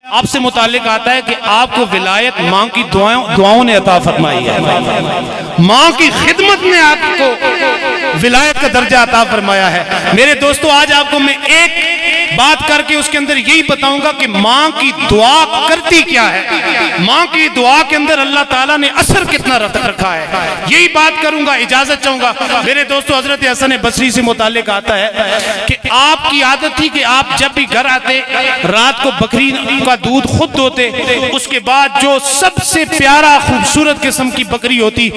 آپ سے متعلق آتا ہے کہ آپ کو ولایت ماں کی دعاؤں نے عطا فرمائی ہے، ماں کی خدمت نے آپ کو ولایت کا درجہ عطا فرمایا ہے۔ میرے دوستو، آج آپ کو میں ایک بات کر کے اس کے اندر یہی بتاؤں گا کہ ماں کی دعا کرتی کیا ہے، ماں کی دعا کے اندر اللہ تعالیٰ نے اثر کتنا رکھا ہے، یہی بات کروں گا، اجازت چاہوں گا۔ میرے دوستو، حضرت حسن بصری سے متعلق آتا ہے کہ آپ کی عادت تھی کہ آپ جب بھی گھر آتے رات کو بکری کا دودھ خود دوتے، اس کے بعد جو سب سے پیارا خوبصورت قسم کی بکری ہوتی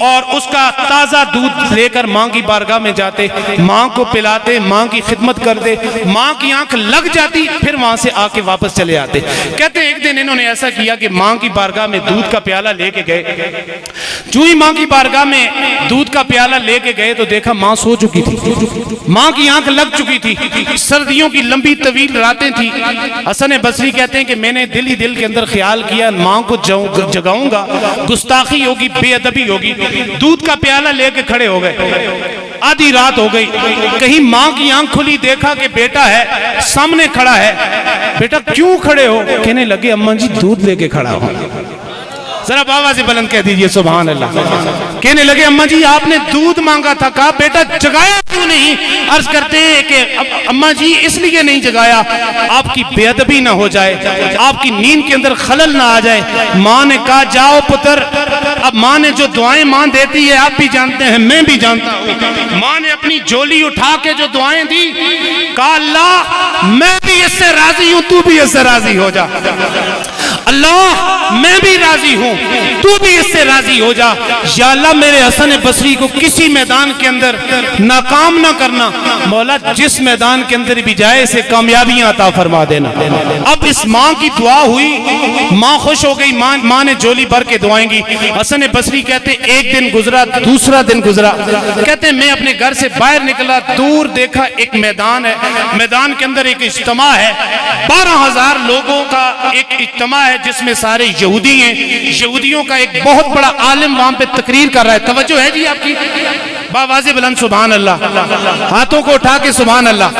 اور اس کا تازہ دودھ لے کر ماں کی بارگاہ میں جاتے، ماں کو پلاتے، ماں کی خدمت کرتے، ماں کی آنکھ لگ جاتی، پھر وہاں سے آ کے واپس چلے آتے۔ کہتے ہیں ایک دن انہوں نے ایسا کیا کہ ماں کی بارگاہ میں دودھ کا پیالہ لے کے گئے، جو ہی ماں کی بارگاہ میں دودھ کا پیالہ لے کے گئے تو دیکھا ماں سو چکی تھی، ماں کی آنکھ لگ چکی تھی، سردیوں کی لمبی طویل راتیں تھی۔ حسن بصری کہتے ہیں کہ میں نے دل ہی دل کے اندر خیال کیا ماں کو جگاؤں گا، گستاخی ہوگی، بے ادبی ہوگی، دودھ کا پیالہ لے کے کھڑے ہو گئے۔ آدھی رات ہو گئی، کہیں ماں کی آنکھ کھلی، دیکھا کہ بیٹا ہے سامنے کھڑا ہے۔ بیٹا کیوں کھڑے ہو؟ کہنے لگے اماں جی دودھ لے کے کھڑا ہوں۔ ذرا بابا سے بلند کہہ دیجئے سبحان اللہ۔ کہنے لگے اماں جی آپ نے دودھ مانگا تھا، کہا بیٹا جگایا کیوں نہیں؟ عرض کرتے ہیں کہ اماں جی اس لیے نہیں جگایا آپ کی بے ادبی نہ ہو جائے، آپ کی نیند کے اندر خلل نہ آ جائے۔ ماں نے کہا جاؤ پتر، اب ماں نے جو دعائیں ماں دیتی ہے آپ بھی جانتے ہیں، میں بھی جانتا ہوں۔ ماں نے اپنی جولی اٹھا کے جو دعائیں دی، کہا اللہ میں بھی اس سے راضی ہوں، تو بھی اس سے راضی ہو جا۔ اللہ میں بھی راضی ہوں، تو بھی اس سے راضی ہو جا۔ یا اللہ میرے حسن بصری کو کسی میدان کے اندر ناکام نہ کرنا، مولا جس میدان کے اندر بھی جائے اسے کامیابیاں عطا فرما دینا۔ اب اس ماں کی دعا ہوئی، ماں خوش ہو گئی، ماں نے جولی بھر کے دعائیں گی۔ حسن بصری کہتے ایک دن گزرا، دوسرا دن گزرا، کہتے میں اپنے گھر سے باہر نکلا، دور دیکھا ایک میدان ہے، میدان کے اندر ایک اجتماع ہے، 12,000 لوگوں کا ایک اجتماع ہے جس میں سارے یہودی ہیں۔ یہودیوں کا ایک بہت بڑا عالم وہاں پہ تقریر کر رہا ہے۔ توجہ ہے جی آپ کی؟ باواز بلند سبحان اللہ، ہاتھوں کو اٹھا کے سبحان اللہ،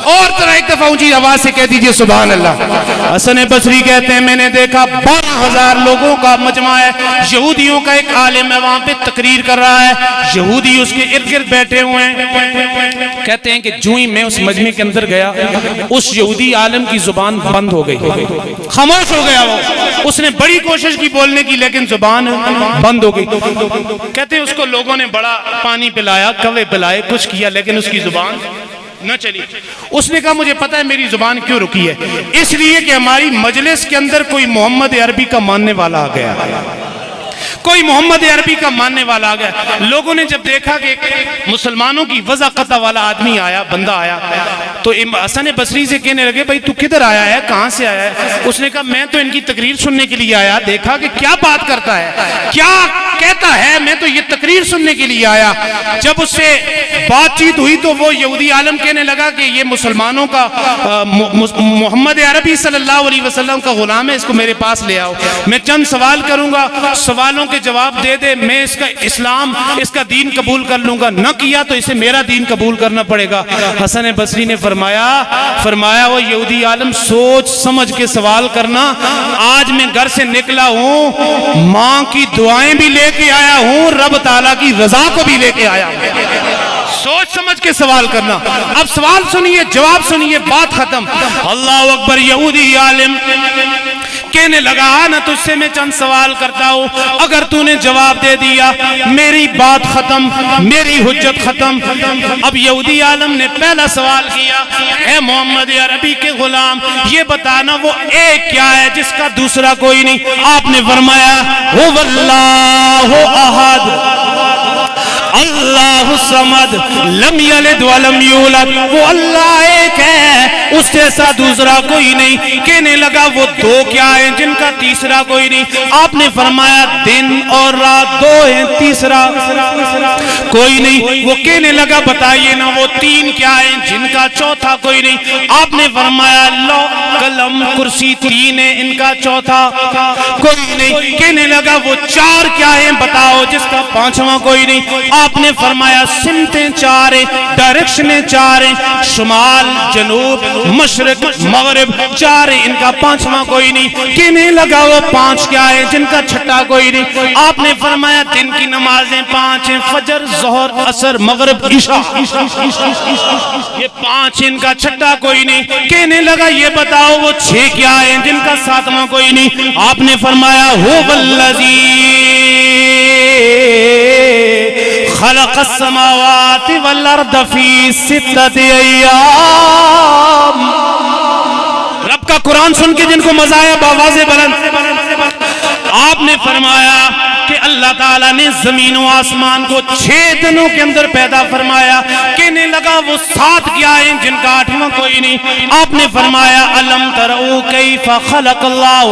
اور ذرا ایک دفعہ اونچی آواز سے کہہ دیجئے سبحان اللہ۔ حسن بصری کہتے ہیں میں نے دیکھا 12,000 لوگوں کا مجمع ہے، یہودیوں کا ایک عالم ہے وہاں پہ تقریر کر رہا ہے، یہودی اس کے ارد گرد بیٹھے ہوئے ہیں۔ کہتے ہیں کہ جو ہی میں اس مجمع کے اندر گیا، اس یہودی عالم کی زبان بند ہو گئی، خاموش ہو گیا وہ۔ اس نے بڑی کوشش کی بولنے کی لیکن زبان بند ہو گئی۔ کہتے ہیں اس کو لوگوں نے بڑا پانی پلایا، کوے پلائے، کچھ کیا لیکن اس کی زبان نہ چلی۔ اس نے کہا مجھے پتا ہے میری زبان کیوں رکی ہے، اس لیے کہ ہماری مجلس کے اندر کوئی محمد عربی کا ماننے والا آ گیا، کوئی محمد عربی کا ماننے والا آ گیا۔ لوگوں نے جب دیکھا کہ مسلمانوں کی وضاقت والا آدمی آیا، بندہ آیا، تو حسن بصری سے کہنے لگے بھائی تو کدھر آیا ہے، کہاں سے آیا ہے؟ اس نے کہا میں تو ان کی تقریر سننے کے لیے آیا، دیکھا کہ کیا بات کرتا ہے، کیا کہتا ہے، میں تو یہ تقریر سننے کے لیے آیا۔ جب اس سے بات چیت ہوئی تو وہ یہودی عالم کہنے لگا کہ یہ مسلمانوں کا محمد عربی صلی اللہ علیہ وسلم کا غلام ہے، اس کو میرے پاس لے آؤ، میں چند سوال کروں گا، سوالوں کے جواب دے دے، میں اس کا اسلام، اس کا دین قبول کر لوں گا، نہ کیا تو اسے میرا دین قبول کرنا پڑے گا۔ حسن بصری نے فرمایا وہ یہودی عالم سوچ سمجھ کے سوال کرنا، آج میں گھر سے نکلا ہوں، ماں کی دعائیں بھی لے کے آیا ہوں، رب تعالیٰ کی رضا کو بھی لے کے آیا ہوں، سوچ سمجھ کے سوال کرنا۔ اب سوال سنیے، جواب سنیے، بات ختم۔ اللہ اکبر۔ یہودی عالم کہنے لگا نہ تجھ سے میں چند سوال کرتا ہوں، اگر تو نے جواب دے دیا میری بات ختم، میری حجت ختم۔ اب یہودی عالم نے پہلا سوال کیا، اے محمد عربی کے غلام یہ بتانا وہ ایک کیا ہے جس کا دوسرا کوئی نہیں؟ آپ نے فرمایا هو اللہ احد اللہ الصمد لم یلد ولم یولد، وہ اللہ ایک ہے، اس جیسا دوسرا کوئی نہیں۔ کہنے لگا وہ دو کیا ہیں جن کا تیسرا کوئی نہیں؟ آپ نے فرمایا دن اور رات دو ہیں، تیسرا کوئی نہیں. وہ کہنے لگا بتائیے نا وہ تین کیا ہیں جن کا چوتھا کوئی نہیں. آپ نے فرمایا لو قلم کرسی تین ہیں ان کا چوتھا کوئی نہیں. کہنے لگا وہ چار کیا ہیں بتاؤ جس کا پانچواں کوئی نہیں. آپ نے فرمایا سمتیں چار ہیں, ڈائریکشنیں چار ہیں, شمال جنوب مشرق مغرب چار ہیں ان کا پانچواں کوئی نہیں. کہنے لگا وہ پانچ کیا ہے جن کا چھٹا کوئی نہیں. آپ نے فرمایا دن کی نمازیں پانچ ہیں, فجر ظہر عصر مغرب عشاء, یہ پانچ ان کا چھٹا کوئی نہیں. کہنے لگا یہ بتاؤ وہ چھ کیا ہیں جن کا ساتواں کوئی نہیں. آپ نے فرمایا هو الذی خلق السماوات والارض فی ستۃ ایام. رب کا قرآن سن کے جن کو مزہ آیا باواز بلند, آپ نے فرمایا کہ اللہ تعالیٰ نے زمین و آسمان کو 6 دنوں کے اندر پیدا فرمایا. کہنے لگا وہ 7 کیا ہیں جن کا 8واں کوئی نہیں. آپ نے فرمایا الم تروا کیف خلق اللہ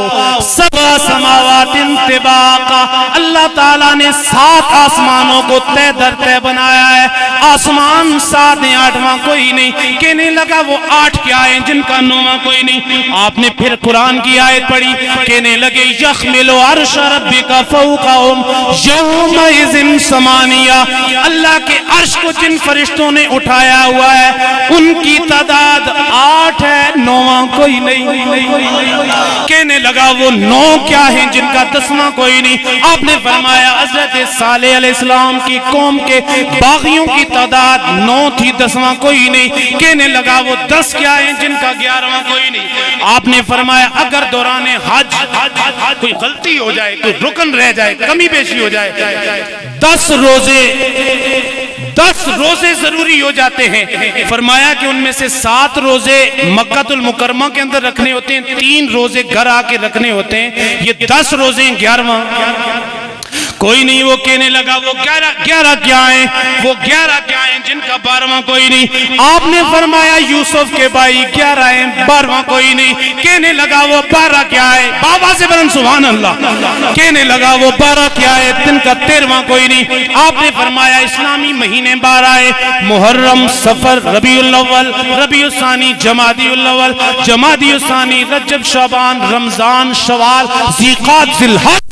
7 سماوات طباقا. اللہ تعالیٰ نے 7 آسمانوں کو تے در تے بنایا ہے. آسمان 7 ہیں 8واں کوئی نہیں. کہنے لگا وہ 8 کیا ہیں جن کا 9واں کوئی نہیں. آپ نے پھر قرآن کی آیت پڑھی. کہنے لگے یحمل عرش ربک فوقہم یومئذ ثمانیہ. اللہ کے عرش کو جن فرشتوں نے اٹھایا ہوا ہے ان کی تعداد 8 ہے, 9واں کوئی نہیں. کہنے لگا وہ 9 کیا ہیں جن کا 10واں کوئی نہیں. آپ نے فرمایا حضرت صالح علیہ السلام کی قوم کے باغیوں کی تعداد 9 تھی, 10واں کوئی نہیں. کہنے لگا وہ 10 کیا ہیں جن کا 11واں کوئی نہیں. آپ نے فرمایا اگر دوران حج کوئی غلطی ہو جائے, کوئی رکن رہ جائے, کمی بیشی ہو جائے, 10 روزے ضروری ہو جاتے ہیں. فرمایا کہ ان میں سے 7 روزے مکہ المکرمہ کے اندر رکھنے ہوتے ہیں, 3 روزے گھر آ کے رکھنے ہوتے ہیں. یہ 10 روزے 11واں کوئی نہیں. وہ کہنے لگا وہ 11 کیا ہیں, وہ 11 کیا ہیں جن کا 12واں کوئی نہیں. آپ نے فرمایا یوسف کے بھائی 11 ہیں, 12واں کوئی نہیں. کہنے لگا وہ 12 کیا ہے, بابا سے بلند سبحان اللہ. کہنے لگا وہ 12 کیا ہے جن کا 13واں کوئی نہیں. آپ نے فرمایا اسلامی مہینے 12 ہیں, محرم صفر ربیع الاول ربیع الثانی جمادی الاول جمادی الثانی رجب شعبان رمضان شوال ذیقعدہ ذوالحج.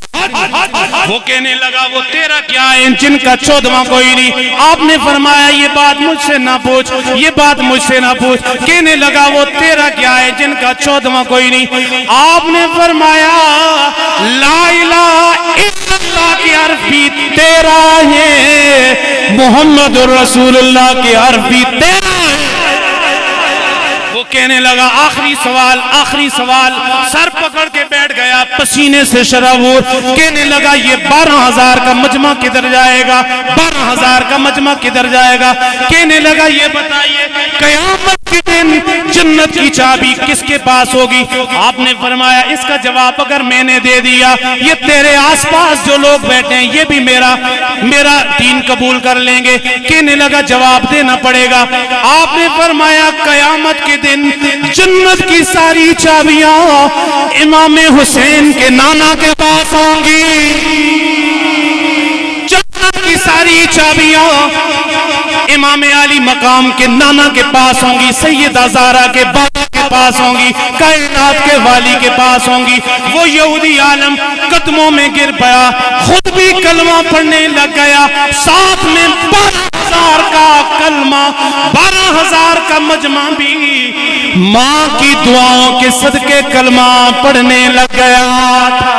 وہ کہنے لگا وہ 13 کیا ہیں جن کا 14واں کوئی نہیں. آپ نے فرمایا یہ بات مجھ سے نہ پوچھ, یہ بات مجھ سے نہ پوچھ. کہنے لگا وہ 13 کیا ہے جن کا 14واں کوئی نہیں. آپ نے فرمایا لا الہ الا اللہ کی حرف بھی 13 ہے, محمد الرسول اللہ کی حرف بھی 13 ہے. وہ کہنے لگا آخری سوال, سر پکڑ کے بیٹھ گیا, پسینے سے شرابور. کہنے لگا یہ 12,000 کا مجمع کدھر جائے گا, 12,000 کا مجمع کدھر جائے گا. کہنے لگا یہ بتائیے قیامت کے دن جنت کی چابی کس کے پاس ہوگی. آپ نے فرمایا اس کا جواب اگر میں نے دے دیا یہ تیرے آس پاس جو لوگ بیٹھے ہیں یہ بھی میرا دین قبول کر لیں گے. کہنے لگا جواب دینا پڑے گا. آپ نے فرمایا قیامت کے دن جنت کی ساری چابیاں امام حسین کے نانا کے پاس ہوں گی. جنت کی ساری چابیاں امام علی مقام کے نانا کے پاس ہوں گی, سیدہ زہرا کے بابا کے پاس ہوں گی, کائنات کے والی کے پاس ہوں گی. وہ یہودی عالم قدموں میں گر پیا, خود بھی کلمہ پڑھنے لگ گیا, ساتھ میں 12,000 کا کلمہ, 12,000 کا مجمع بھی ماں کی دعاؤں کے صدقے کلمہ پڑھنے لگ گیا تھا.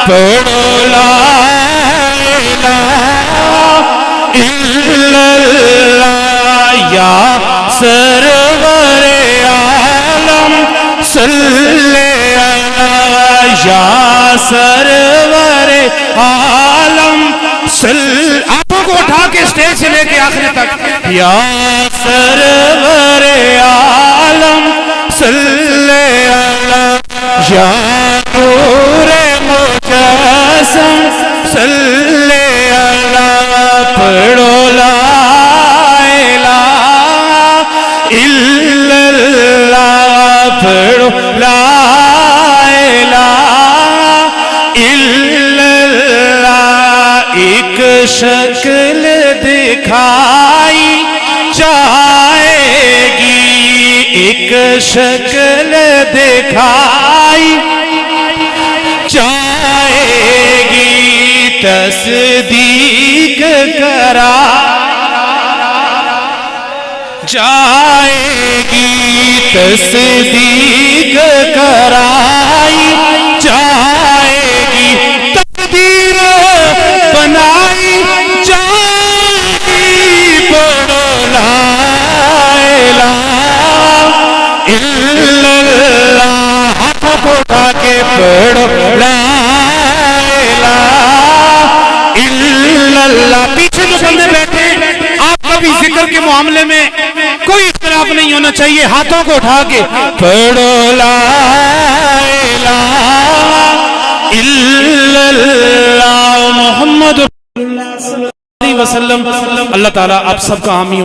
پڑھو لا الہ الا اللہ یا سرور عالم صلی اللہ یا سرور عالم صلی. آپ کو اٹھا کے اسٹیج سے لے کے آخری تک یا سرور عالم صلی اللہ یا نور مجسم صلی اللہ. پڑھو لا الہ الا اللہ, پڑھو لا الہ الا اللہ. ایک شکل دکھائی جائے گی، ایک شکل دکھائی جائے گی، تصدیق کرا جائے گی، تصدیق کرائی جائے گی، تقدیر بنائی جائے گی، پڑھو لا الہ الا اللہ، ہاتھوں کو اٹھا کے پڑھو لا الہ الا اللہ۔ پیچھے جو بندے بیٹھے آپ کا بھی ذکر کے معاملے میں کوئی اختلاف نہیں ہونا چاہیے، ہاتھوں کو اٹھا کے پڑھو لا الہ الا اللہ محمد صلی اللہ علیہ وسلم۔ اللہ تعالیٰ آپ سب کا حامی